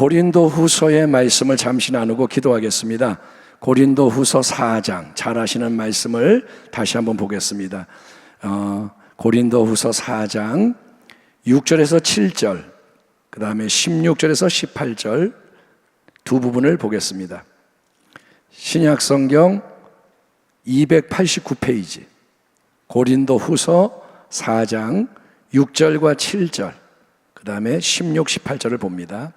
고린도후서의 말씀을 잠시 나누고 기도하겠습니다. 고린도후서 4장, 잘 아시는 말씀을 다시 한번 보겠습니다. 고린도후서 4장 6절에서 7절, 그 다음에 16절에서 18절 두 부분을 보겠습니다. 신약성경 289페이지 고린도후서 4장 6절과 7절, 그 다음에 16, 18절을 봅니다.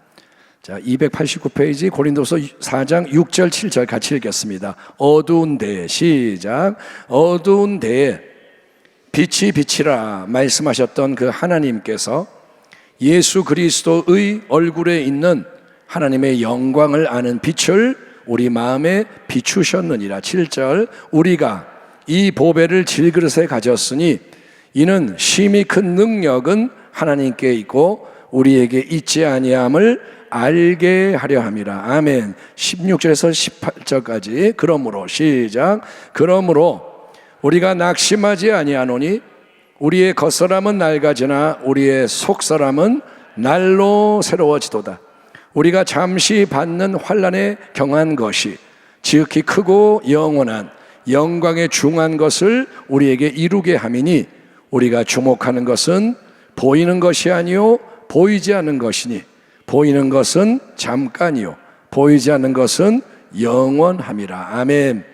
자, 289페이지 고린도서 4장 6절 7절 같이 읽겠습니다. 어두운 데에, 시작. 어두운 데에 빛이 비치라 말씀하셨던 그 하나님께서 예수 그리스도의 얼굴에 있는 하나님의 영광을 아는 빛을 우리 마음에 비추셨느니라. 7절. 우리가 이 보배를 질그릇에 가졌으니 이는 심히 큰 능력은 하나님께 있고 우리에게 있지 아니함을 알게 하려 함이라. 아멘. 16절에서 18절까지. 그러므로, 시작. 그러므로 우리가 낙심하지 아니하노니 우리의 겉사람은 낡아지나 우리의 속사람은 날로 새로워지도다. 우리가 잠시 받는 환난에 경한 것이 지극히 크고 영원한 영광에 중한 것을 우리에게 이루게 함이니 우리가 주목하는 것은 보이는 것이 아니요 보이지 않는 것이니 보이는 것은 잠깐이요 보이지 않는 것은 영원함이라. 아멘.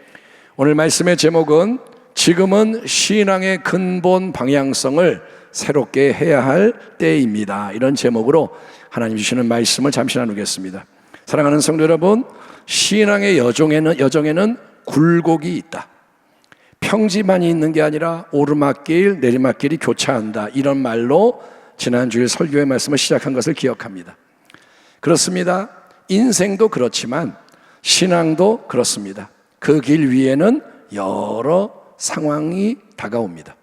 오늘 말씀의 제목은 지금은 신앙의 근본 방향성을 새롭게 해야 할 때입니다. 이런 제목으로 하나님 주시는 말씀을 잠시 나누겠습니다. 사랑하는 성도 여러분, 신앙의 여정에는 굴곡이 있다. 평지만이 있는 게 아니라 오르막길, 내리막길이 교차한다. 이런 말로 지난주에 설교의 말씀을 시작한 것을 기억합니다. 그렇습니다. 인생도 그렇지만 신앙도 그렇습니다. 그 길 위에는 여러 상황이 다가옵니다.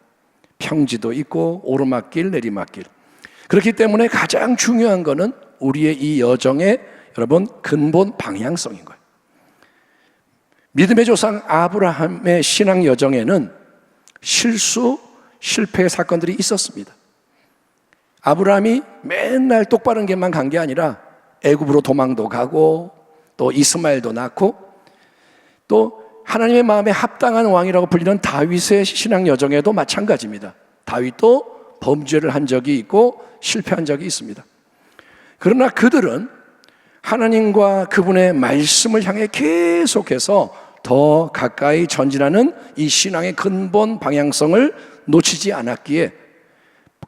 평지도 있고 오르막길, 내리막길. 그렇기 때문에 가장 중요한 것은 우리의 이 여정의 여러분 근본 방향성인 거예요. 믿음의 조상 아브라함의 신앙 여정에는 실패 사건들이 있었습니다. 아브라함이 맨날 똑바른 길만 간 게 아니라 애굽으로 도망도 가고 또 이스마엘도 낳고 또 하나님의 마음에 합당한 왕이라고 불리는 다윗의 신앙 여정에도 마찬가지입니다. 다윗도 범죄를 한 적이 있고 실패한 적이 있습니다. 그러나 그들은 하나님과 그분의 말씀을 향해 계속해서 더 가까이 전진하는 이 신앙의 근본 방향성을 놓치지 않았기에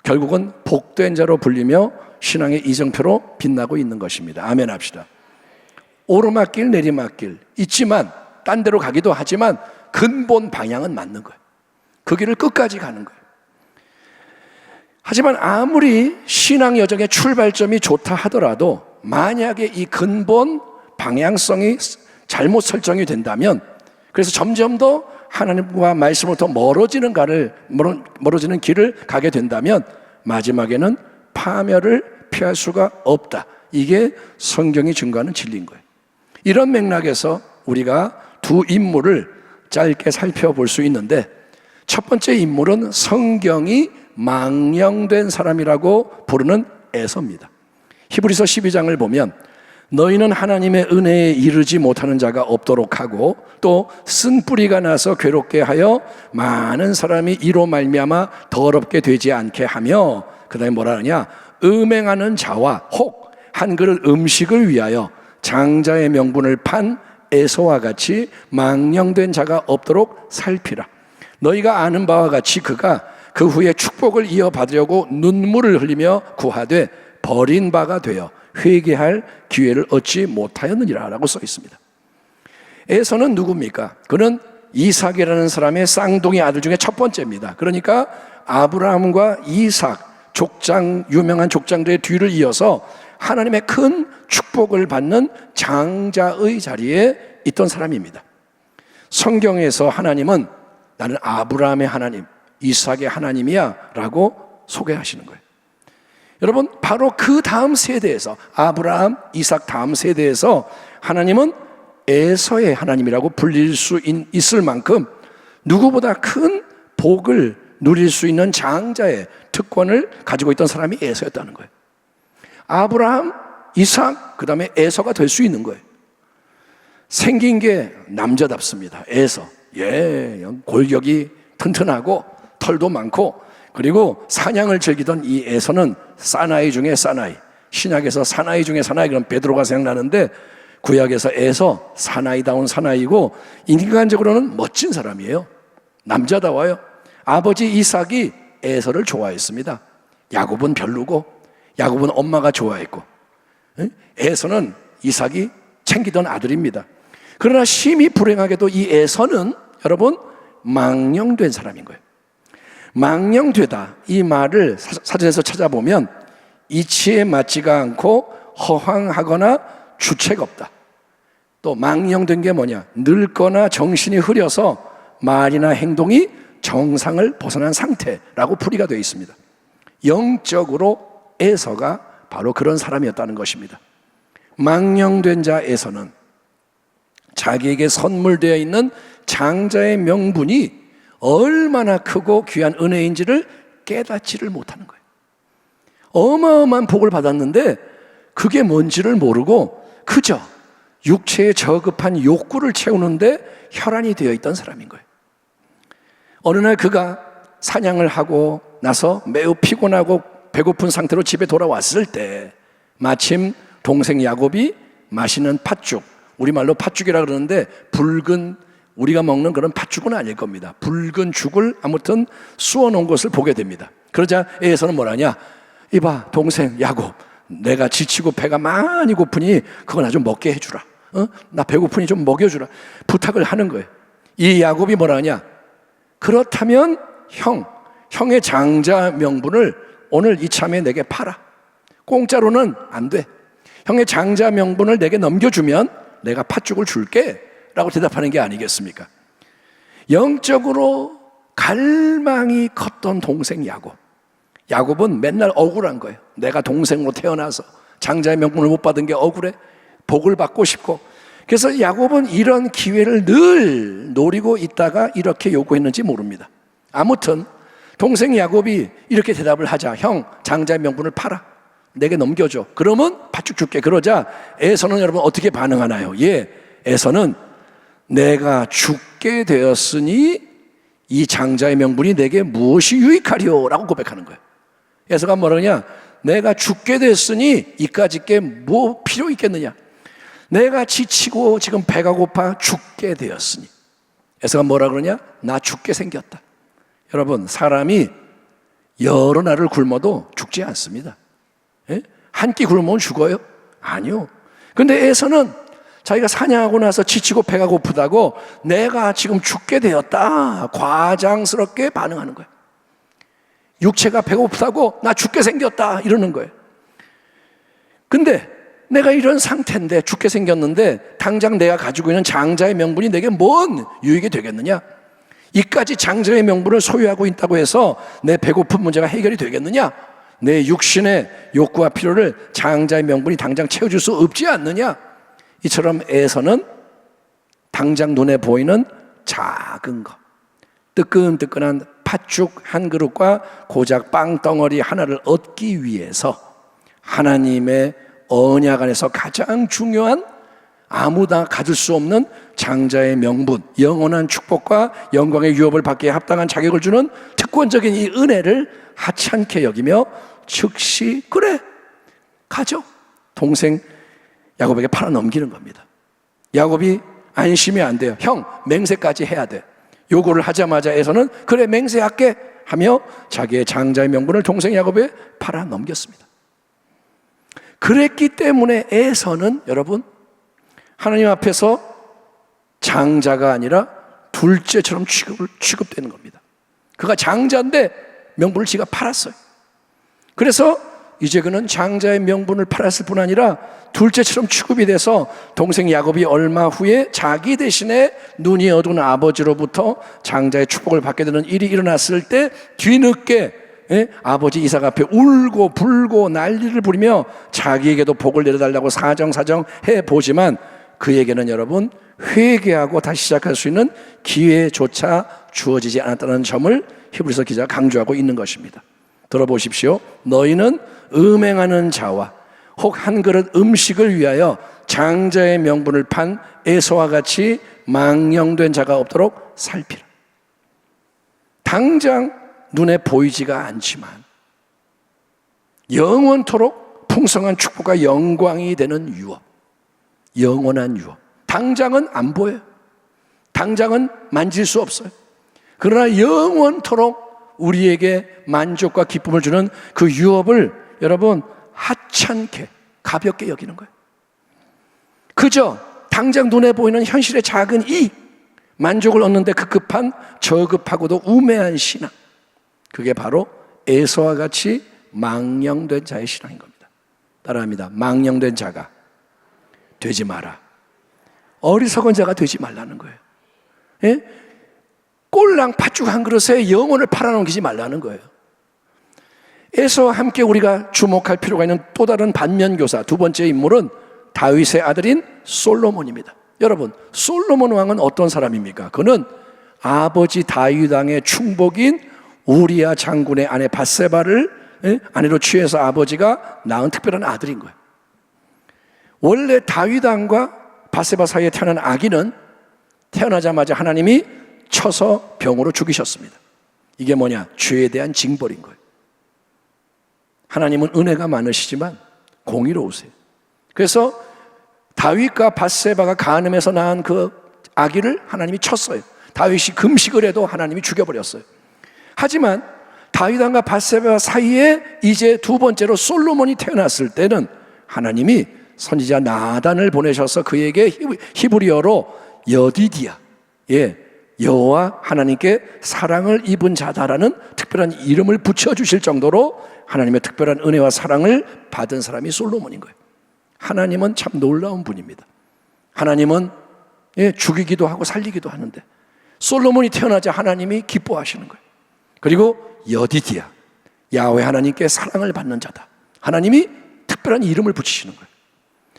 결국은 복된 자로 불리며 신앙의 이정표로 빛나고 있는 것입니다. 아멘 합시다. 오르막길, 내리막길 있지만 딴 데로 가기도 하지만 근본 방향은 맞는 거예요. 그 길을 끝까지 가는 거예요. 하지만 아무리 신앙 여정의 출발점이 좋다 하더라도 만약에 이 근본 방향성이 잘못 설정이 된다면, 그래서 점점 더 하나님과 말씀으로부터 멀어지는 길을 가게 된다면 마지막에는 파멸을 피할 수가 없다. 이게 성경이 증거하는 진리인 거예요. 이런 맥락에서 우리가 두 인물을 짧게 살펴볼 수 있는데, 첫 번째 인물은 성경이 망령된 사람이라고 부르는 에서입니다. 히브리서 12장을 보면 너희는 하나님의 은혜에 이르지 못하는 자가 없도록 하고 또 쓴 뿌리가 나서 괴롭게 하여 많은 사람이 이로 말미암아 더럽게 되지 않게 하며, 그 다음에 뭐라 하냐, 음행하는 자와 혹 한 그릇 음식을 위하여 장자의 명분을 판 에서와 같이 망령된 자가 없도록 살피라. 너희가 아는 바와 같이 그가 그 후에 축복을 이어받으려고 눈물을 흘리며 구하되 버린 바가 되어 회개할 기회를 얻지 못하였느니라 라고 써 있습니다. 에서는 누굽니까? 그는 이삭이라는 사람의 쌍둥이 아들 중에 첫 번째입니다. 그러니까 아브라함과 이삭 유명한 족장들의 뒤를 이어서 하나님의 큰 축복을 받는 장자의 자리에 있던 사람입니다. 성경에서 하나님은 나는 아브라함의 하나님, 이삭의 하나님이야 라고 소개하시는 거예요. 여러분, 바로 그 다음 세대에서, 아브라함, 이삭 다음 세대에서 하나님은 에서의 하나님이라고 불릴 수 있을 만큼 누구보다 큰 복을 누릴 수 있는 장자의 특권을 가지고 있던 사람이 에서였다는 거예요. 아브라함, 이삭, 그 다음에 에서가 될 수 있는 거예요. 생긴 게 남자답습니다. 에서. 골격이 튼튼하고 털도 많고, 그리고 사냥을 즐기던 이 에서는 사나이 중에 사나이. 신약에서 사나이 중에 사나이, 그럼 베드로가 생각나는데 구약에서 에서 사나이다운 사나이고 인간적으로는 멋진 사람이에요. 남자다워요. 아버지 이삭이 에서를 좋아했습니다. 야곱은 별로고, 야곱은 엄마가 좋아했고, 에서는 이삭이 챙기던 아들입니다. 그러나 심히 불행하게도 이 에서는 여러분 망령된 사람인 거예요. 망령되다, 이 말을 사전에서 찾아보면 이치에 맞지가 않고 허황하거나 주체가 없다. 또 망령된 게 뭐냐? 늙거나 정신이 흐려서 말이나 행동이 정상을 벗어난 상태라고 풀이가 되어 있습니다. 영적으로 에서가 바로 그런 사람이었다는 것입니다. 망령된 자 에서는 자기에게 선물되어 있는 장자의 명분이 얼마나 크고 귀한 은혜인지를 깨닫지를 못하는 거예요. 어마어마한 복을 받았는데 그게 뭔지를 모르고 그저 육체의 저급한 욕구를 채우는데 혈안이 되어 있던 사람인 거예요. 어느 날 그가 사냥을 하고 나서 매우 피곤하고 배고픈 상태로 집에 돌아왔을 때 마침 동생 야곱이 마시는 팥죽, 우리말로 팥죽이라 그러는데 붉은, 우리가 먹는 그런 팥죽은 아닐 겁니다. 붉은 죽을 아무튼 쑤어 놓은 것을 보게 됩니다. 그러자 에서는 뭐라냐? 이봐 동생 야곱, 내가 지치고 배가 많이 고프니 그거 나 좀 먹게 해주라. 나 배고프니 좀 먹여주라. 부탁을 하는 거예요. 이 야곱이 뭐라냐? 그렇다면 형의 장자 명분을 오늘 이참에 내게 팔아. 공짜로는 안 돼. 형의 장자 명분을 내게 넘겨주면 내가 팥죽을 줄게 라고 대답하는 게 아니겠습니까? 영적으로 갈망이 컸던 동생 야곱. 야곱은 맨날 억울한 거예요. 내가 동생으로 태어나서 장자의 명분을 못 받은 게 억울해. 복을 받고 싶고. 그래서 야곱은 이런 기회를 늘 노리고 있다가 이렇게 요구했는지 모릅니다. 아무튼 동생 야곱이 이렇게 대답을 하자. 형, 장자의 명분을 팔아. 내게 넘겨줘. 그러면 팥죽 줄게. 그러자 에서는 여러분 어떻게 반응하나요? 에서는 내가 죽게 되었으니 이 장자의 명분이 내게 무엇이 유익하리요? 라고 고백하는 거예요. 에서가 뭐라냐? 내가 죽게 됐으니 이까짓 게 뭐 필요 있겠느냐? 내가 지치고 지금 배가 고파 죽게 되었으니. 에서가 뭐라 그러냐? 나 죽게 생겼다. 여러분, 사람이 여러 날을 굶어도 죽지 않습니다. 한 끼 굶으면 죽어요? 아니요. 근데 에서는 자기가 사냥하고 나서 지치고 배가 고프다고 내가 지금 죽게 되었다 과장스럽게 반응하는 거예요. 육체가 배고프다고 나 죽게 생겼다 이러는 거예요. 근데 내가 이런 상태인데 죽게 생겼는데 당장 내가 가지고 있는 장자의 명분이 내게 뭔 유익이 되겠느냐? 이까지 장자의 명분을 소유하고 있다고 해서 내 배고픈 문제가 해결이 되겠느냐? 내 육신의 욕구와 필요를 장자의 명분이 당장 채워줄 수 없지 않느냐? 이처럼 에서는 당장 눈에 보이는 작은 것, 뜨끈뜨끈한 팥죽 한 그릇과 고작 빵덩어리 하나를 얻기 위해서 하나님의 언약 안에서 가장 중요한 아무나 가질 수 없는 장자의 명분, 영원한 축복과 영광의 유업을 받기에 합당한 자격을 주는 특권적인 이 은혜를 하찮게 여기며 즉시 그래 가져 동생 야곱에게 팔아 넘기는 겁니다. 야곱이 안심이 안 돼요. 형, 맹세까지 해야 돼. 요구를 하자마자 에서는 그래 맹세할게 하며 자기의 장자의 명분을 동생 야곱에 팔아 넘겼습니다. 그랬기 때문에 에서는 여러분 하나님 앞에서 장자가 아니라 둘째처럼 취급되는 겁니다. 그가 장자인데 명분을 지가 팔았어요. 그래서 이제 그는 장자의 명분을 팔았을 뿐 아니라 둘째처럼 취급이 돼서 동생 야곱이 얼마 후에 자기 대신에 눈이 어두운 아버지로부터 장자의 축복을 받게 되는 일이 일어났을 때 뒤늦게 아버지 이삭 앞에 울고 불고 난리를 부리며 자기에게도 복을 내려달라고 사정사정 해보지만 그에게는 여러분 회개하고 다시 시작할 수 있는 기회조차 주어지지 않았다는 점을 히브리서 기자가 강조하고 있는 것입니다. 들어보십시오. 너희는 음행하는 자와 혹 한 그릇 음식을 위하여 장자의 명분을 판 에서와 같이 망령된 자가 없도록 살피라. 당장 눈에 보이지가 않지만 영원토록 풍성한 축복과 영광이 되는 유업, 영원한 유업. 당장은 안 보여요. 당장은 만질 수 없어요. 그러나 영원토록 우리에게 만족과 기쁨을 주는 그 유업을 여러분 하찮게 가볍게 여기는 거예요. 그저 당장 눈에 보이는 현실의 작은 이익, 만족을 얻는데 급급한 저급하고도 우매한 신앙, 그게 바로 에서와 같이 망령된 자의 신앙인 겁니다. 따라합니다. 망령된 자가 되지 마라. 어리석은 자가 되지 말라는 거예요. 예? 꼴랑 팥죽 한 그릇에 영혼을 팔아넘기지 말라는 거예요. 에서와 함께 우리가 주목할 필요가 있는 또 다른 반면교사, 두 번째 인물은 다윗의 아들인 솔로몬입니다. 여러분, 솔로몬 왕은 어떤 사람입니까? 그는 아버지 다윗 왕의 충복인 우리야 장군의 아내 밧세바를 아내로 취해서 아버지가 낳은 특별한 아들인 거예요. 원래 다윗 왕과 밧세바 사이에 태어난 아기는 태어나자마자 하나님이 쳐서 병으로 죽이셨습니다. 이게 뭐냐? 죄에 대한 징벌인 거예요. 하나님은 은혜가 많으시지만 공의로우세요. 그래서 다윗과 밧세바가 간음해서 낳은 그 아기를 하나님이 쳤어요. 다윗이 금식을 해도 하나님이 죽여버렸어요. 하지만 다윗과 밧세바 사이에 이제 두 번째로 솔로몬이 태어났을 때는 하나님이 선지자 나단을 보내셔서 그에게 히브리어로 여디디아, 여호와 하나님께 사랑을 입은 자다라는 특별한 이름을 붙여주실 정도로 하나님의 특별한 은혜와 사랑을 받은 사람이 솔로몬인 거예요. 하나님은 참 놀라운 분입니다. 하나님은 죽이기도 하고 살리기도 하는데 솔로몬이 태어나자 하나님이 기뻐하시는 거예요. 그리고 여디디아, 야훼 하나님께 사랑을 받는 자다. 하나님이 특별한 이름을 붙이시는 거예요.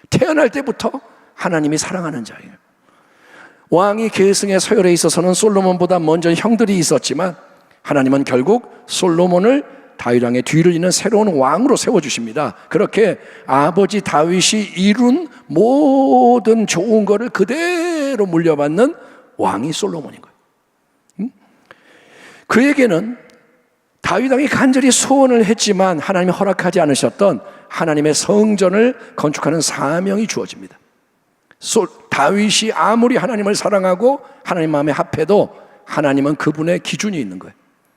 태어날 때부터 하나님이 사랑하는 자예요. 왕이 계승의 서열에 있어서는 솔로몬보다 먼저 형들이 있었지만 하나님은 결국 솔로몬을 다윗 왕의 뒤를 잇는 새로운 왕으로 세워주십니다. 그렇게 아버지 다윗이 이룬 모든 좋은 거를 그대로 물려받는 왕이 솔로몬인 거예요. 그에게는 다윗 왕이 간절히 소원을 했지만 하나님이 허락하지 않으셨던 하나님의 성전을 건축하는 사명이 주어집니다. 다윗이 아무리 하나님을 사랑하고 하나님 마음에 합해도 하나님은 그분의 기준이 있는 거예요.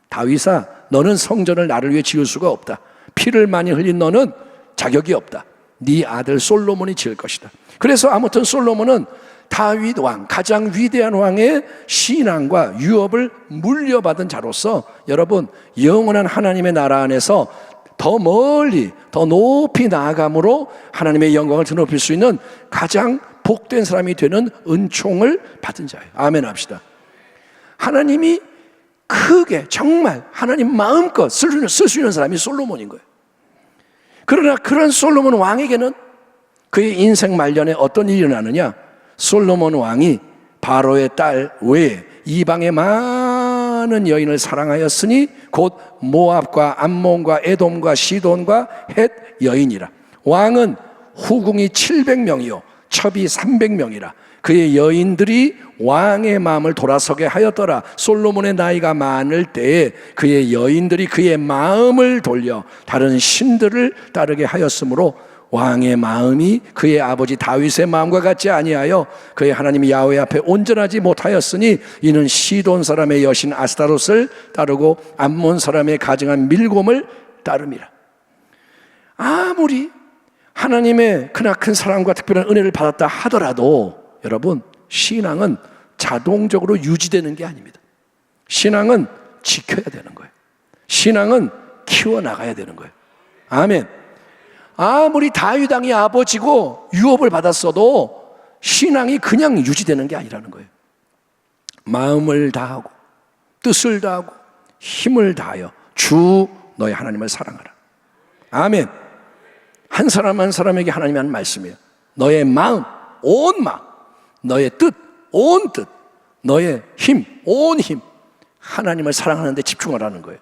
다윗아, 너는 성전을 나를 위해 지을 수가 없다. 피를 많이 흘린 너는 자격이 없다. 네 아들 솔로몬이 지을 것이다. 그래서 아무튼 솔로몬은 다윗 왕, 가장 위대한 왕의 신앙과 유업을 물려받은 자로서 여러분, 영원한 하나님의 나라 안에서 더 멀리, 더 높이 나아감으로 하나님의 영광을 드높일 수 있는 가장 복된 사람이 되는 은총을 받은 자예요. 아멘 합시다. 하나님이 크게 정말 하나님 마음껏 쓸 수 있는 사람이 솔로몬인 거예요. 그러나 그런 솔로몬 왕에게는 그의 인생 말년에 어떤 일이 일어나느냐? 솔로몬 왕이 바로의 딸 외에 이방의 많은 여인을 사랑하였으니 곧 모압과 암몬과 에돔과 시돈과 헷 여인이라. 왕은 후궁이 700명이요 첩이 300명이라. 그의 여인들이 왕의 마음을 돌아서게 하였더라. 솔로몬의 나이가 많을 때에 그의 여인들이 그의 마음을 돌려 다른 신들을 따르게 하였으므로 왕의 마음이 그의 아버지 다윗의 마음과 같지 아니하여 그의 하나님 야훼 앞에 온전하지 못하였으니 이는 시돈 사람의 여신 아스타롯을 따르고 암몬 사람의 가증한 밀곰을 따름이라. 아무리 하나님의 크나큰 사랑과 특별한 은혜를 받았다 하더라도 여러분, 신앙은 자동적으로 유지되는 게 아닙니다. 신앙은 지켜야 되는 거예요. 신앙은 키워나가야 되는 거예요. 아멘. 아무리 다윗 왕이 아버지고 유업을 받았어도 신앙이 그냥 유지되는 게 아니라는 거예요. 마음을 다하고 뜻을 다하고 힘을 다하여 주 너의 하나님을 사랑하라. 아멘. 한 사람 한 사람에게 하나님이 하는 말씀이에요. 너의 마음, 온 마음, 너의 뜻, 온 뜻, 너의 힘, 온 힘, 하나님을 사랑하는 데 집중하라는 거예요.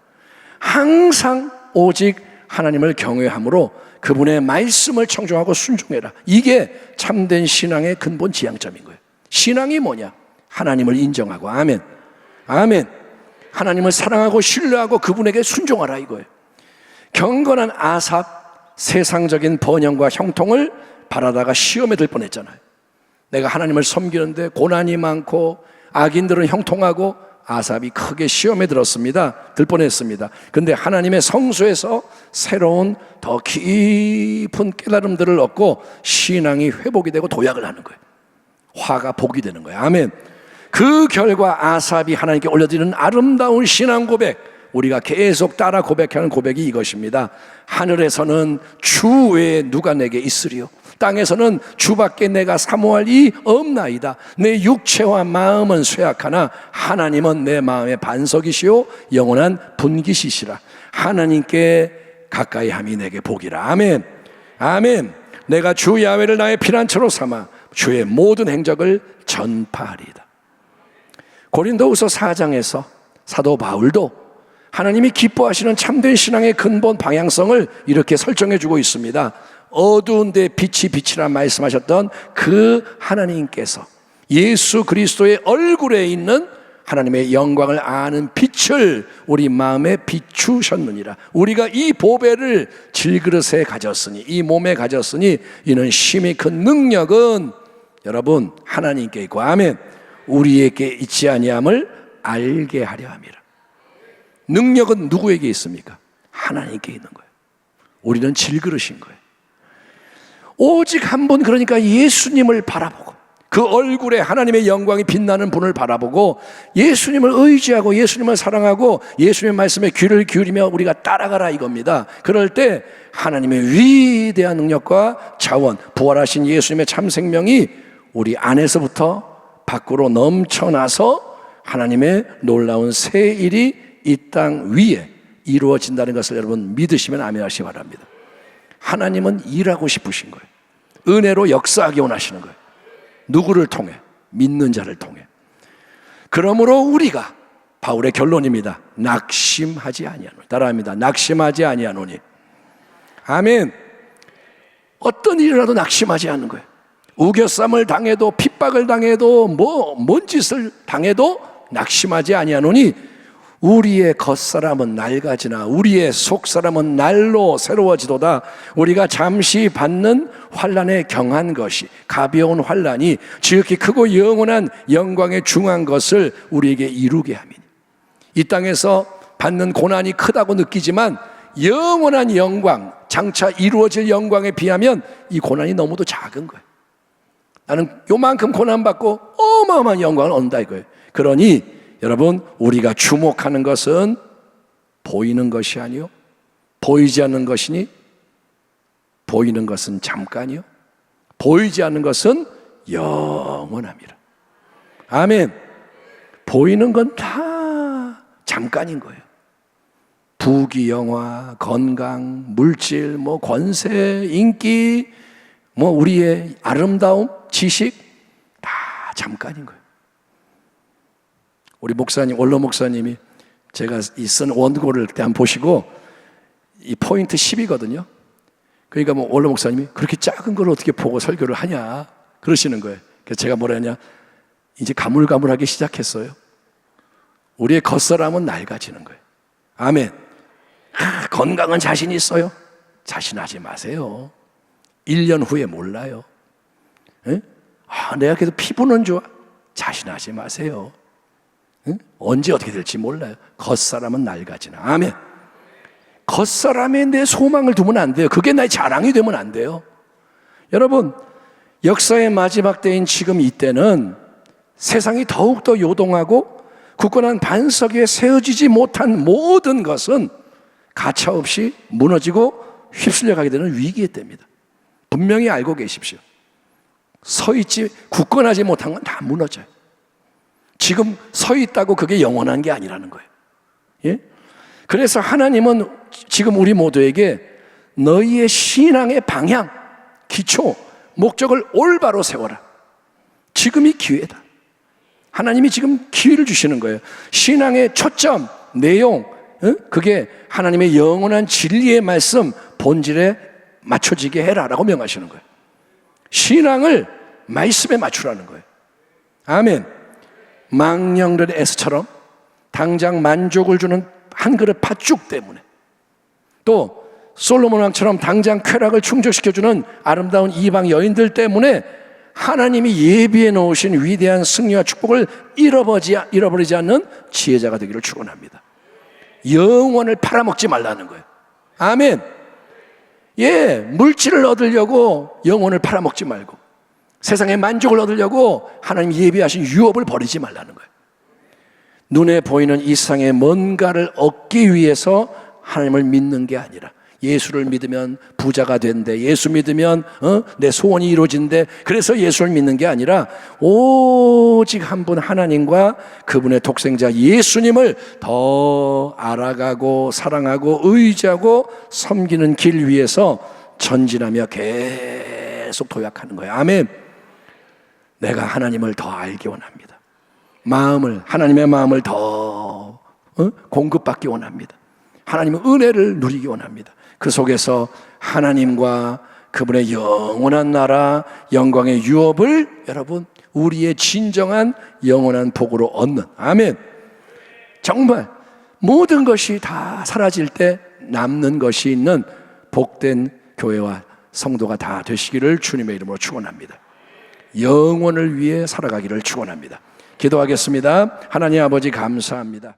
항상 오직 하나님을 경외함으로 그분의 말씀을 청종하고 순종해라. 이게 참된 신앙의 근본 지향점인 거예요. 신앙이 뭐냐? 하나님을 인정하고, 아멘, 아멘, 하나님을 사랑하고 신뢰하고 그분에게 순종하라 이거예요. 경건한 아삽, 세상적인 번영과 형통을 바라다가 시험에 들 뻔했잖아요. 내가 하나님을 섬기는데 고난이 많고 악인들은 형통하고, 아삽이 크게 시험에 들 뻔했습니다. 그런데 하나님의 성소에서 새로운 더 깊은 깨달음들을 얻고 신앙이 회복이 되고 도약을 하는 거예요. 화가 복이 되는 거예요. 아멘. 그 결과 아삽이 하나님께 올려드리는 아름다운 신앙 고백, 우리가 계속 따라 고백하는 고백이 이것입니다. 하늘에서는 주 외에 누가 내게 있으리요? 땅에서는 주밖에 내가 사모할 이 없나이다. 내 육체와 마음은 쇠약하나 하나님은 내 마음의 반석이시요 영원한 분깃이시라. 하나님께 가까이 함이 내게 복이라. 아멘, 아멘. 내가 주 야훼를 나의 피난처로 삼아 주의 모든 행적을 전파하리이다. 고린도후서 4장에서 사도 바울도 하나님이 기뻐하시는 참된 신앙의 근본 방향성을 이렇게 설정해 주고 있습니다. 어두운 데 빛이 비치라 말씀하셨던 그 하나님께서 예수 그리스도의 얼굴에 있는 하나님의 영광을 아는 빛을 우리 마음에 비추셨느니라. 우리가 이 보배를 질그릇에 가졌으니, 이 몸에 가졌으니 이는 심히 큰 능력은 여러분 하나님께 있고, 아멘, 우리에게 있지 아니함을 알게 하려 함이라. 능력은 누구에게 있습니까? 하나님께 있는 거예요. 우리는 질그릇인 거예요. 오직 한 분, 그러니까 예수님을 바라보고 그 얼굴에 하나님의 영광이 빛나는 분을 바라보고 예수님을 의지하고 예수님을 사랑하고 예수님의 말씀에 귀를 기울이며 우리가 따라가라 이겁니다. 그럴 때 하나님의 위대한 능력과 자원, 부활하신 예수님의 참 생명이 우리 안에서부터 밖으로 넘쳐나서 하나님의 놀라운 새 일이 이 땅 위에 이루어진다는 것을 여러분 믿으시면 아멘 하시기 바랍니다. 하나님은 일하고 싶으신 거예요. 은혜로 역사하기 원하시는 거예요. 누구를 통해? 믿는 자를 통해. 그러므로 우리가, 바울의 결론입니다, 낙심하지 아니하노니. 따라합니다. 낙심하지 아니하노니. 아멘. 어떤 일이라도 낙심하지 않는 거예요. 우겨쌈을 당해도 핍박을 당해도 뭔 짓을 당해도 낙심하지 아니하노니 우리의 겉사람은 낡아지나 우리의 속사람은 날로 새로워지도다. 우리가 잠시 받는 환난에 경한 것이, 가벼운 환난이 지극히 크고 영원한 영광에 중한 것을 우리에게 이루게 함이니. 이 땅에서 받는 고난이 크다고 느끼지만 영원한 영광, 장차 이루어질 영광에 비하면 이 고난이 너무도 작은 거예요. 나는 요만큼 고난받고 어마어마한 영광을 얻는다 이거예요. 그러니 여러분, 우리가 주목하는 것은 보이는 것이 아니요 보이지 않는 것이니, 보이는 것은 잠깐이요 보이지 않는 것은 영원함이라. 아멘. 보이는 건 다 잠깐인 거예요. 부귀 영화, 건강, 물질, 권세, 인기, 우리의 아름다움, 지식 다 잠깐인 거예요. 우리 목사님, 원로 목사님이 제가 쓴 원고를 그때 한번 보시고 이 포인트 10이거든요. 그러니까 원로 목사님이 그렇게 작은 걸 어떻게 보고 설교를 하냐 그러시는 거예요. 그래서 제가 뭐라 했냐, 이제 가물가물하기 시작했어요. 우리의 겉사람은 낡아지는 거예요. 아멘. 건강은 자신 있어요? 자신하지 마세요. 1년 후에 몰라요. 내가 그래도 피부는 좋아? 자신하지 마세요. 언제 어떻게 될지 몰라요. 겉사람은 낡아지나. 아멘. 겉사람에 내 소망을 두면 안 돼요. 그게 나의 자랑이 되면 안 돼요. 여러분, 역사의 마지막 때인 지금 이때는 세상이 더욱더 요동하고 굳건한 반석 위에 세워지지 못한 모든 것은 가차없이 무너지고 휩쓸려가게 되는 위기의 때입니다. 분명히 알고 계십시오. 서있지, 굳건하지 못한 건 다 무너져요. 지금 서 있다고 그게 영원한 게 아니라는 거예요. 예? 그래서 하나님은 지금 우리 모두에게 너희의 신앙의 방향, 기초, 목적을 올바로 세워라. 지금이 기회다. 하나님이 지금 기회를 주시는 거예요. 신앙의 초점, 내용, 그게 하나님의 영원한 진리의 말씀 본질에 맞춰지게 해라라고 명하시는 거예요. 신앙을 말씀에 맞추라는 거예요. 아멘. 망령들의 에스처럼 당장 만족을 주는 한 그릇 팥죽 때문에, 또 솔로몬 왕처럼 당장 쾌락을 충족시켜주는 아름다운 이방 여인들 때문에 하나님이 예비해 놓으신 위대한 승리와 축복을 잃어버리지 않는 지혜자가 되기를 축원합니다. 영원을 팔아먹지 말라는 거예요. 아멘. 예, 물질을 얻으려고 영혼을 팔아먹지 말고, 세상의 만족을 얻으려고 하나님 예비하신 유업을 버리지 말라는 거예요. 눈에 보이는 이 세상의 뭔가를 얻기 위해서 하나님을 믿는 게 아니라, 예수를 믿으면 부자가 된대, 예수 믿으면 내 소원이 이루어진대, 그래서 예수를 믿는 게 아니라 오직 한 분 하나님과 그분의 독생자 예수님을 더 알아가고 사랑하고 의지하고 섬기는 길 위에서 전진하며 계속 도약하는 거예요. 아멘. 내가 하나님을 더 알기 원합니다. 하나님의 마음을 더 공급받기 원합니다. 하나님의 은혜를 누리기 원합니다. 그 속에서 하나님과 그분의 영원한 나라, 영광의 유업을 여러분 우리의 진정한 영원한 복으로 얻는, 아멘. 정말 모든 것이 다 사라질 때 남는 것이 있는 복된 교회와 성도가 다 되시기를 주님의 이름으로 축원합니다. 영원을 위해 살아가기를 축원합니다. 기도하겠습니다. 하나님 아버지 감사합니다.